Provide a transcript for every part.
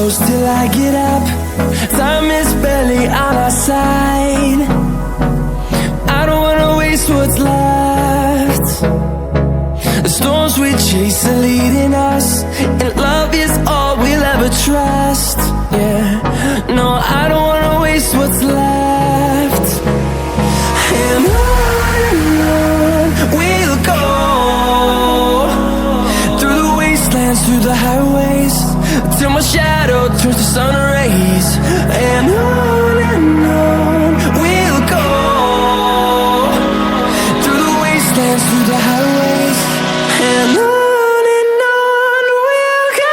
close till I get up. Time is barely on our side. I don't wanna waste what's left. The storms we chase are leading us, and love is all we'll ever trust. Yeah, no, I don't wanna waste what's left. And on we'll go, through the wastelands, through the highways, till my shadow turns to sun rays. And on we'll go, through the wastelands, through the highways, and on we'll go.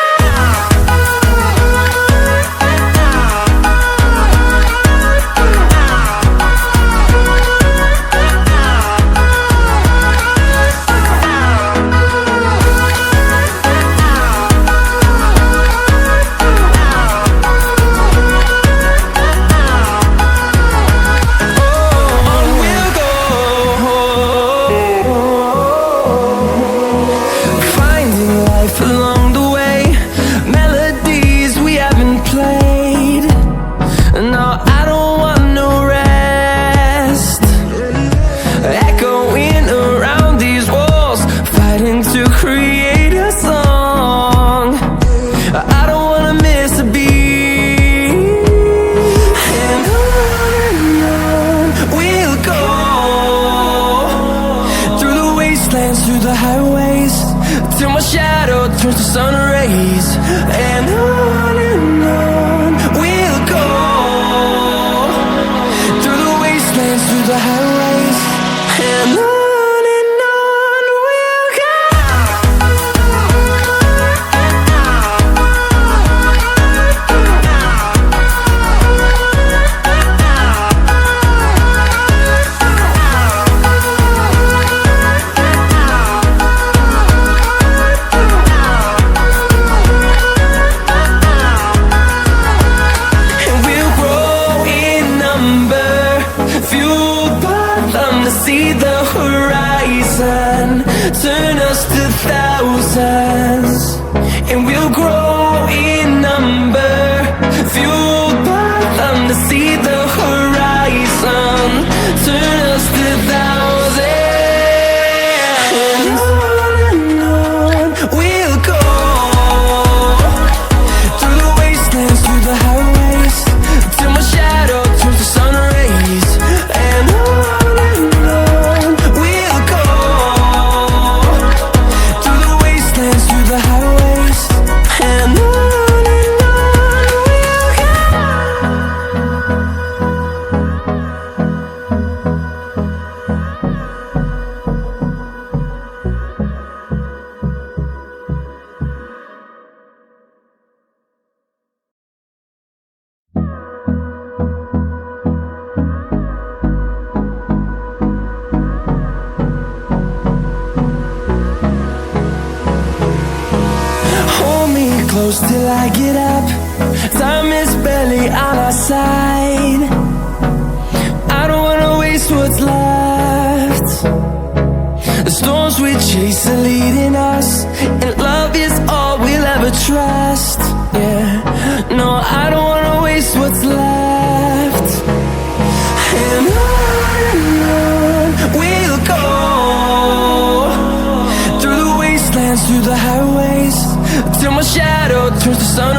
Along the way, melodies we haven't played. No, I don't want no rest. Echoing around these walls, fighting to create a song. I don't wanna miss a beat. And on we'll go, through the wastelands, through the highways, till my shadow turns to sun rays. And on we'll go, through the wastelands, through the highways, and on we'll go. See the horizon, turn us to thousands, and we'll grow in number, fueled by them. To see the horizon, turn us to thousands, and on we'll go, through the wastelands, through the highways, till my shadow turns to sun rays. And close till I get up. Time is barely on our side. I don't wanna waste what's left. The storms we chase are leading us, and love is all we'll ever trust. Yeah, no, I don't wanna waste what's left. And on we'll go, through the wastelands, through the highways, till my shadow turns to sun